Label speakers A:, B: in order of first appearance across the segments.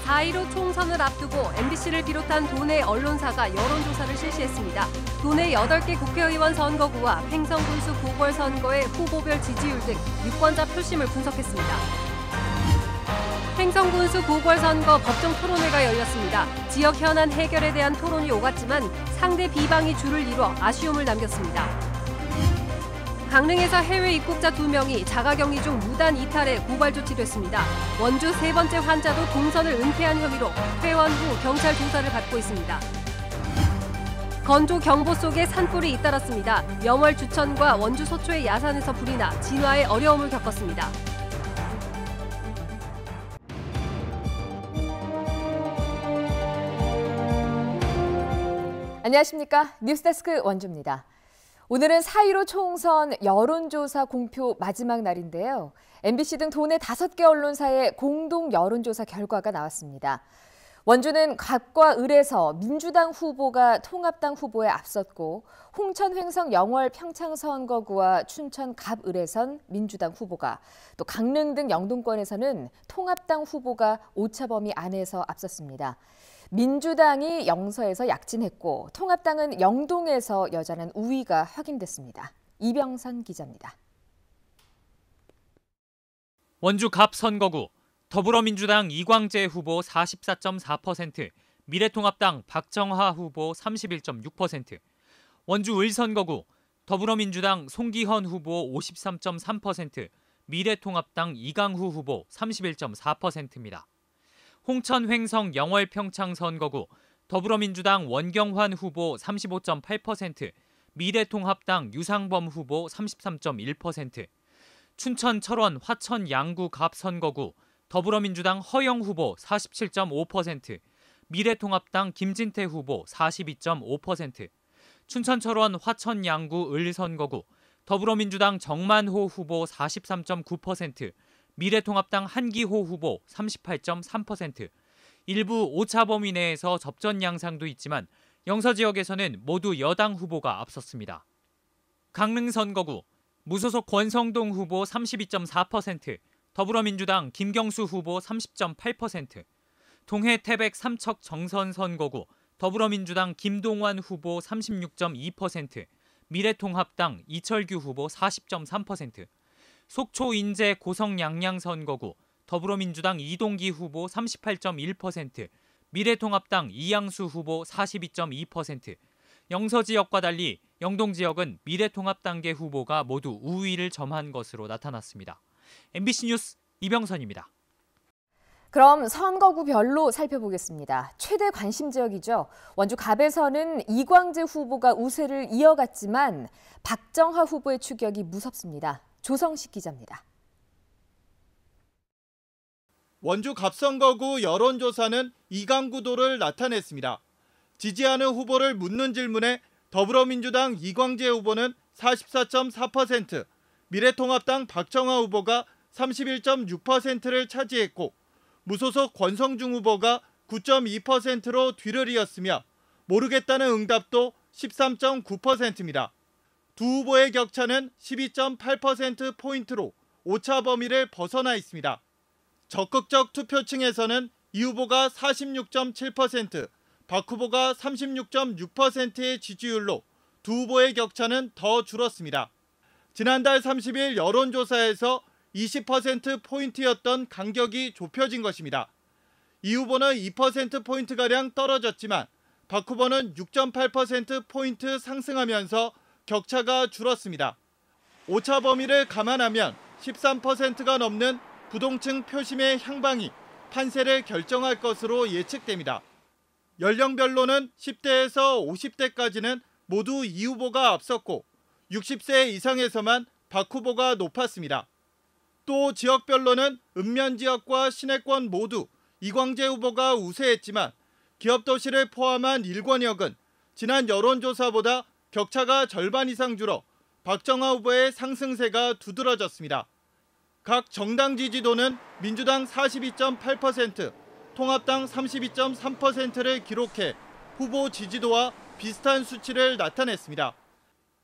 A: 4.15 총선을 앞두고 MBC를 비롯한 도내 언론사가 여론조사를 실시했습니다. 도내 8개 국회의원 선거구와 횡성군수 보궐선거의 후보별 지지율 등 유권자 표심을 분석했습니다. 횡성군수 보궐선거 법정 토론회가 열렸습니다. 지역 현안 해결에 대한 토론이 오갔지만 상대 비방이 줄을 이뤄 아쉬움을 남겼습니다. 강릉에서 해외 입국자 2명이 자가격리 중 무단 이탈해 고발 조치됐습니다. 원주 3번째 환자도 동선을 은폐한 혐의로 퇴원 후 경찰 조사를 받고 있습니다. 건조 경보 속에 산불이 잇따랐습니다. 영월 주천과 원주 소초의 야산에서 불이 나 진화에 어려움을 겪었습니다.
B: 안녕하십니까? 뉴스데스크 원주입니다. 오늘은 4.15 총선 여론조사 공표 마지막 날인데요. MBC 등 도내 5개 언론사의 공동 여론조사 결과가 나왔습니다. 원주는 갑과 을에서 민주당 후보가 통합당 후보에 앞섰고 홍천, 횡성, 영월, 평창 선거구와 춘천, 갑, 을에선 민주당 후보가, 또 강릉 등 영동권에서는 통합당 후보가 오차범위 안에서 앞섰습니다. 민주당이 영서에서 약진했고 통합당은 영동에서 여전한 우위가 확인됐습니다. 이병선 기자입니다.
C: 원주 갑 선거구 더불어민주당 이광재 후보 44.4%, 미래통합당 박정하 후보 31.6%, 원주 을 선거구 더불어민주당 송기헌 후보 53.3%, 미래통합당 이강후 후보 31.4%입니다. 홍천, 횡성, 영월, 평창 선거구 더불어민주당 원경환 후보 35.8%, 미래통합당 유상범 후보 33.1%, 춘천, 철원, 화천, 양구, 갑 선거구 더불어민주당 허영 후보 47.5%, 미래통합당 김진태 후보 42.5%, 춘천, 철원, 화천, 양구, 을 선거구 더불어민주당 정만호 후보 43.9%, 미래통합당 한기호 후보 38.3%, 일부 오차범위 내에서 접전 양상도 있지만 영서 지역에서는 모두 여당 후보가 앞섰습니다. 강릉 선거구 무소속 권성동 후보 32.4%, 더불어민주당 김경수 후보 30.8%, 동해 태백 삼척 정선 선거구 더불어민주당 김동완 후보 36.2%, 미래통합당 이철규 후보 40.3%, 속초 인제 고성 양양 선거구 더불어민주당 이동기 후보 38.1%, 미래통합당 이양수 후보 42.2%, 영서 지역과 달리 영동 지역은 미래통합당계 후보가 모두 우위를 점한 것으로 나타났습니다. MBC 뉴스 이병선입니다.
B: 그럼 선거구별로 살펴보겠습니다. 최대 관심 지역이죠. 원주 갑에서는 이광재 후보가 우세를 이어갔지만 박정하 후보의 추격이 무섭습니다. 조성식 기자입니다.
D: 원주 갑선거구 여론조사는 이강구도를 나타냈습니다. 지지하는 후보를 묻는 질문에 더불어민주당 이광재 후보는 44.4%, 미래통합당 박정하 후보가 31.6%를 차지했고 무소속 권성중 후보가 9.2%로 뒤를 이었으며 모르겠다는 응답도 13.9%입니다. 두 후보의 격차는 12.8%포인트로 오차 범위를 벗어나 있습니다. 적극적 투표층에서는 이 후보가 46.7%, 박 후보가 36.6%의 지지율로 두 후보의 격차는 더 줄었습니다. 지난달 30일 여론조사에서 20%포인트였던 간격이 좁혀진 것입니다. 이 후보는 2%포인트가량 떨어졌지만 박 후보는 6.8%포인트 상승하면서 격차가 줄었습니다. 오차 범위를 감안하면 13%가 넘는 부동층 표심의 향방이 판세를 결정할 것으로 예측됩니다. 연령별로는 10대에서 50대까지는 모두 이 후보가 앞섰고 60세 이상에서만 박 후보가 높았습니다. 또 지역별로는 읍면 지역과 시내권 모두 이광재 후보가 우세했지만 기업도시를 포함한 일권역은 지난 여론조사보다 격차가 절반 이상 줄어 박정하 후보의 상승세가 두드러졌습니다. 각 정당 지지도는 민주당 42.8%, 통합당 32.3%를 기록해 후보 지지도와 비슷한 수치를 나타냈습니다.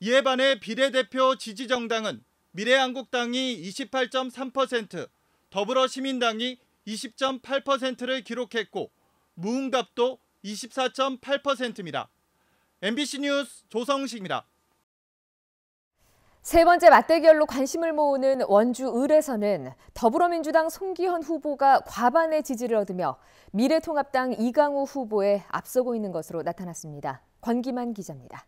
D: 이에 반해 비례대표 지지정당은 미래한국당이 28.3%, 더불어시민당이 20.8%를 기록했고 무응답도 24.8%입니다. MBC 뉴스 조성식입니다.
B: 세 번째 맞대결로 관심을 모으는 원주 을에서는 더불어민주당 송기현 후보가 과반의 지지를 얻으며 미래통합당 이강우 후보에 앞서고 있는 것으로 나타났습니다. 권기만 기자입니다.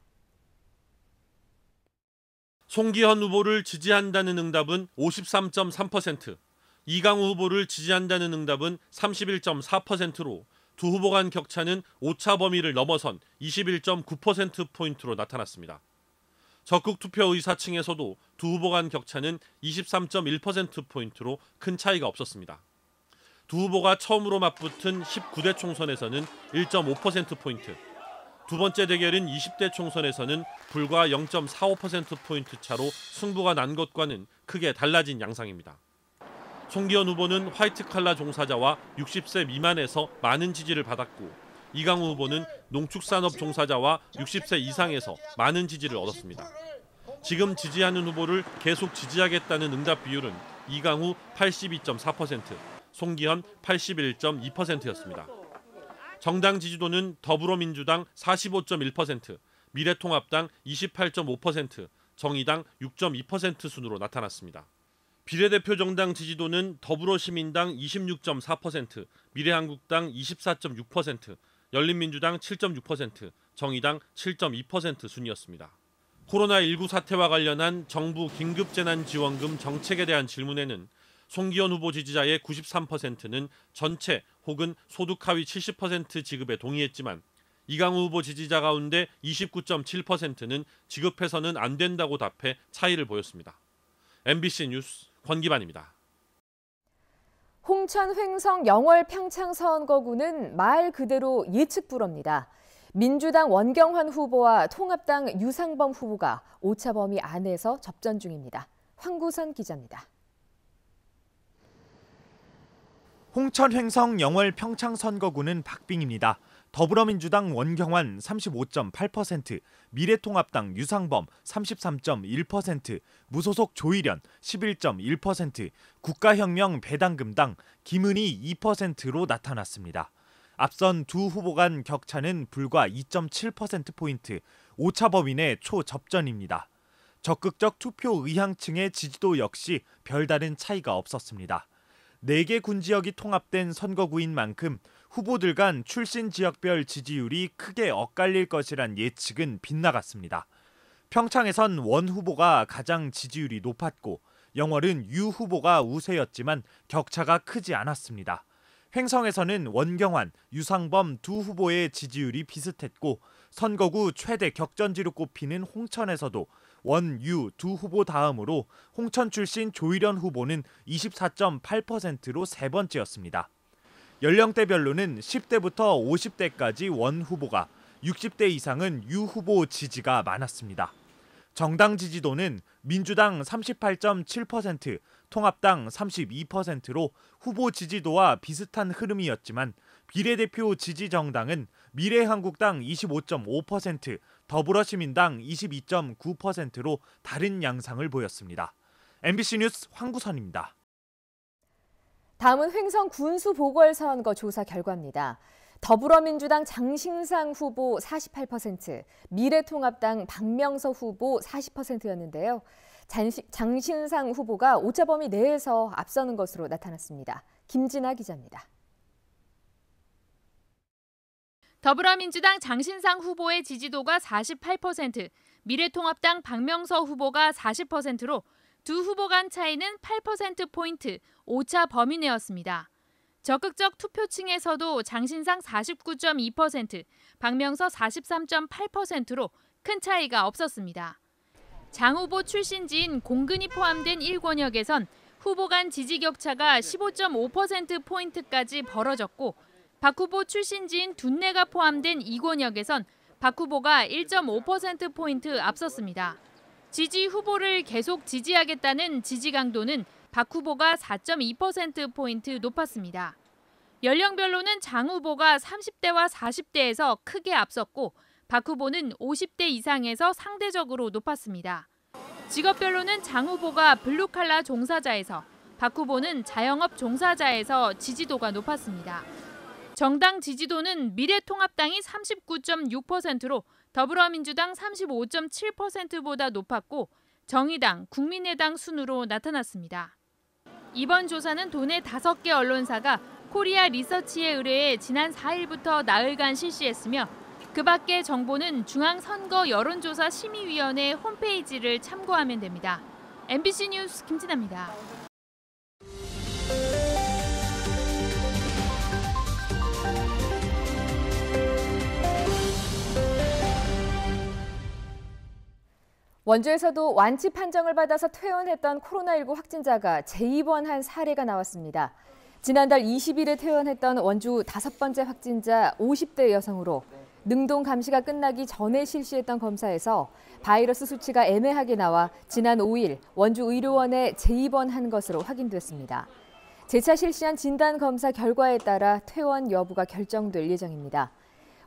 E: 송기현 후보를 지지한다는 응답은 53.3%, 이강우 후보를 지지한다는 응답은 31.4%로 두 후보 간 격차는 오차 범위를 넘어선 21.9%포인트로 나타났습니다. 적극 투표 의사층에서도 두 후보 간 격차는 23.1%포인트로 큰 차이가 없었습니다. 두 후보가 처음으로 맞붙은 19대 총선에서는 1.5%포인트, 두 번째 대결인 20대 총선에서는 불과 0.45%포인트 차로 승부가 난 것과는 크게 달라진 양상입니다. 송기현 후보는 화이트 칼라 종사자와 60세 미만에서 많은 지지를 받았고 이강우 후보는 농축산업 종사자와 60세 이상에서 많은 지지를 얻었습니다. 지금 지지하는 후보를 계속 지지하겠다는 응답 비율은 이강우 82.4%, 송기현 81.2%였습니다. 정당 지지도는 더불어민주당 45.1%, 미래통합당 28.5%, 정의당 6.2% 순으로 나타났습니다. 비례대표 정당 지지도는 더불어시민당 26.4%, 미래한국당 24.6%, 열린민주당 7.6%, 정의당 7.2% 순이었습니다. 코로나19 사태와 관련한 정부 긴급재난지원금 정책에 대한 질문에는 송기현 후보 지지자의 93%는 전체 혹은 소득 하위 70% 지급에 동의했지만 이강우 후보 지지자 가운데 29.7%는 지급해서는 안 된다고 답해 차이를 보였습니다. MBC 뉴스 권기만입니다.
B: 홍천 횡성 영월 평창 선거구는 말 그대로 예측불허입니다. 민주당 원경환 후보와 통합당 유상범 후보가 오차 범위 안에서 접전 중입니다. 황구선 기자입니다.
F: 홍천 횡성 영월 평창 선거구는 박빙입니다. 더불어민주당 원경환 35.8%, 미래통합당 유상범 33.1%, 무소속 조일현 11.1%, 국가혁명 배당금당 김은희 2%로 나타났습니다. 앞선 두 후보 간 격차는 불과 2.7%포인트, 오차 범위 내 초접전입니다. 적극적 투표 의향층의 지지도 역시 별다른 차이가 없었습니다. 4개 군지역이 통합된 선거구인 만큼 후보들 간 출신 지역별 지지율이 크게 엇갈릴 것이란 예측은 빗나갔습니다. 평창에선 원 후보가 가장 지지율이 높았고 영월은 유 후보가 우세였지만 격차가 크지 않았습니다. 횡성에서는 원경환, 유상범 두 후보의 지지율이 비슷했고 선거구 최대 격전지로 꼽히는 홍천에서도 원, 유 두 후보 다음으로 홍천 출신 조일현 후보는 24.8%로 세 번째였습니다. 연령대별로는 10대부터 50대까지 원 후보가, 60대 이상은 유 후보 지지가 많았습니다. 정당 지지도는 민주당 38.7%, 통합당 32%로 후보 지지도와 비슷한 흐름이었지만 비례대표 지지 정당은 미래한국당 25.5%, 더불어시민당 22.9%로 다른 양상을 보였습니다. MBC 뉴스 황구선입니다.
B: 다음은 횡성 군수 보궐선거 조사 결과입니다. 더불어민주당 장신상 후보 48%, 미래통합당 박명서 후보 40%였는데요. 장신상 후보가 오차 범위 내에서 앞서는 것으로 나타났습니다. 김진아 기자입니다.
G: 더불어민주당 장신상 후보의 지지도가 48%, 미래통합당 박명서 후보가 40%로 두 후보 간 차이는 8%포인트, 오차 범위 내였습니다. 적극적 투표층에서도 장신상 49.2%, 박명서 43.8%로 큰 차이가 없었습니다. 장 후보 출신지인 공근이 포함된 1권역에선 후보 간 지지 격차가 15.5%포인트까지 벌어졌고 박 후보 출신지인 둔내가 포함된 2권역에선 박 후보가 1.5%포인트 앞섰습니다. 지지 후보를 계속 지지하겠다는 지지 강도는 박 후보가 4.2%포인트 높았습니다. 연령별로는 장 후보가 30대와 40대에서 크게 앞섰고 박 후보는 50대 이상에서 상대적으로 높았습니다. 직업별로는 장 후보가 블루칼라 종사자에서 박 후보는 자영업 종사자에서 지지도가 높았습니다. 정당 지지도는 미래통합당이 39.6%로 더불어민주당 35.7%보다 높았고 정의당, 국민의당 순으로 나타났습니다. 이번 조사는 도내 5개 언론사가 코리아 리서치에 의뢰해 지난 4일부터 나흘간 실시했으며 그 밖의 정보는 중앙선거 여론조사 심의위원회 홈페이지를 참고하면 됩니다. MBC 뉴스 김진아입니다.
B: 원주에서도 완치 판정을 받아서 퇴원했던 코로나19 확진자가 재입원한 사례가 나왔습니다. 지난달 20일에 퇴원했던 원주 5번째 확진자 50대 여성으로 능동 감시가 끝나기 전에 실시했던 검사에서 바이러스 수치가 애매하게 나와 지난 5일 원주의료원에 재입원한 것으로 확인됐습니다. 재차 실시한 진단검사 결과에 따라 퇴원 여부가 결정될 예정입니다.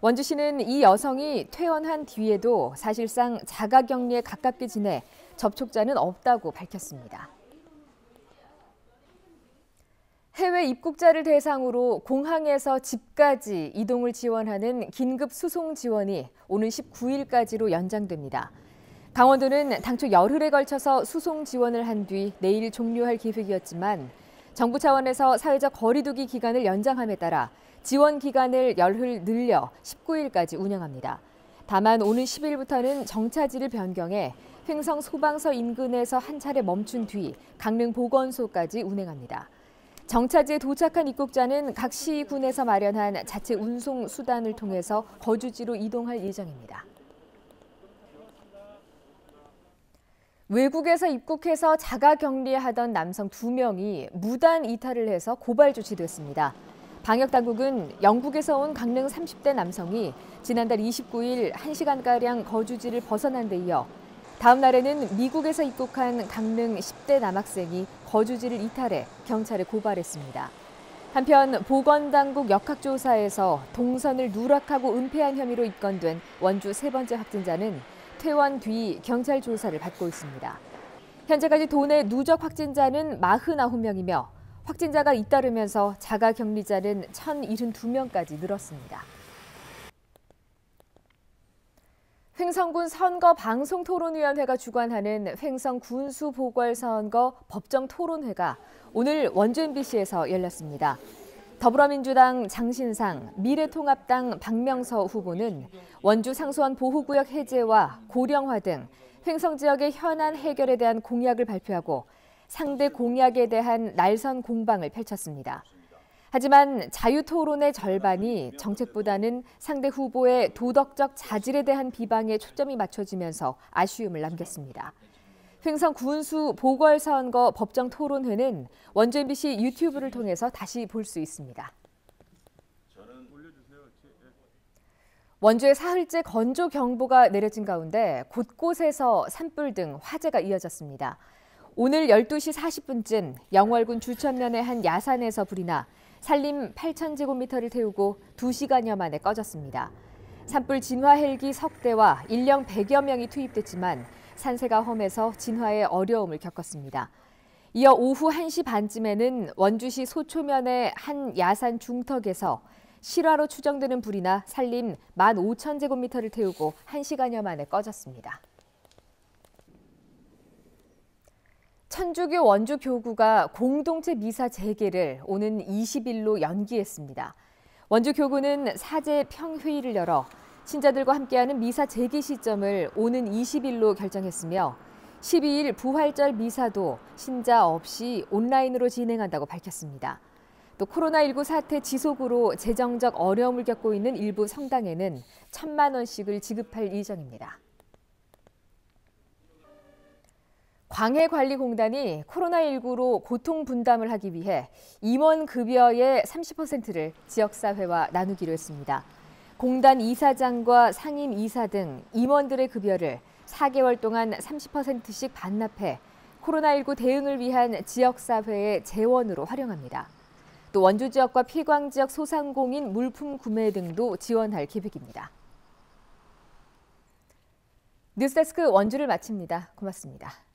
B: 원주시는 이 여성이 퇴원한 뒤에도 사실상 자가격리에 가깝게 지내 접촉자는 없다고 밝혔습니다. 해외 입국자를 대상으로 공항에서 집까지 이동을 지원하는 긴급 수송 지원이 오는 19일까지로 연장됩니다. 강원도는 당초 열흘에 걸쳐서 수송 지원을 한 뒤 내일 종료할 계획이었지만 정부 차원에서 사회적 거리 두기 기간을 연장함에 따라 지원 기간을 열흘 늘려 19일까지 운영합니다. 다만 오는 10일부터는 정차지를 변경해 횡성 소방서 인근에서 한 차례 멈춘 뒤 강릉 보건소까지 운행합니다. 정차지에 도착한 입국자는 각 시군에서 마련한 자체 운송 수단을 통해서 거주지로 이동할 예정입니다. 외국에서 입국해서 자가격리하던 남성 2명이 무단 이탈을 해서 고발 조치됐습니다. 방역당국은 영국에서 온 강릉 30대 남성이 지난달 29일 1시간가량 거주지를 벗어난 데 이어 다음 날에는 미국에서 입국한 강릉 10대 남학생이 거주지를 이탈해 경찰에 고발했습니다. 한편 보건당국 역학조사에서 동선을 누락하고 은폐한 혐의로 입건된 원주 3번째 확진자는 퇴원 뒤 경찰 조사를 받고 있습니다. 현재까지 도내 누적 확진자는 49명이며 확진자가 잇따르면서 자가격리자는 1,072명까지 늘었습니다. 횡성군 선거방송토론위원회가 주관하는 횡성 군수보궐선거 법정토론회가 오늘 원주 MBC에서 열렸습니다. 더불어민주당 장신상, 미래통합당 박명서 후보는 원주 상수원 보호구역 해제와 고령화 등 횡성 지역의 현안 해결에 대한 공약을 발표하고 상대 공약에 대한 날선 공방을 펼쳤습니다. 하지만 자유토론의 절반이 정책보다는 상대 후보의 도덕적 자질에 대한 비방에 초점이 맞춰지면서 아쉬움을 남겼습니다. 횡성 군수 보궐선거 법정토론회는 원주 MBC 유튜브를 통해서 다시 볼 수 있습니다. 원주에 사흘째 건조경보가 내려진 가운데 곳곳에서 산불 등 화재가 이어졌습니다. 오늘 12시 40분쯤 영월군 주천면의 한 야산에서 불이 나 산림 8,000제곱미터를 태우고 2시간여 만에 꺼졌습니다. 산불 진화 헬기 석 대와 인력 100여 명이 투입됐지만 산세가 험해서 진화에 어려움을 겪었습니다. 이어 오후 1시 반쯤에는 원주시 소초면의 한 야산 중턱에서 실화로 추정되는 불이 나 산림 15,000제곱미터를 태우고 1시간여 만에 꺼졌습니다. 천주교 원주교구가 공동체 미사 재개를 오는 20일로 연기했습니다. 원주교구는 사제 평회의를 열어 신자들과 함께하는 미사 재개 시점을 오는 20일로 결정했으며 12일 부활절 미사도 신자 없이 온라인으로 진행한다고 밝혔습니다. 또 코로나19 사태 지속으로 재정적 어려움을 겪고 있는 일부 성당에는 1,000만 원씩을 지급할 예정입니다. 광해관리공단이 코로나19로 고통 분담을 하기 위해 임원급여의 30%를 지역사회와 나누기로 했습니다. 공단 이사장과 상임이사 등 임원들의 급여를 4개월 동안 30%씩 반납해 코로나19 대응을 위한 지역사회의 재원으로 활용합니다. 또 원주 지역과 피광 지역 소상공인 물품 구매 등도 지원할 계획입니다. 뉴스데스크 원주를 마칩니다. 고맙습니다.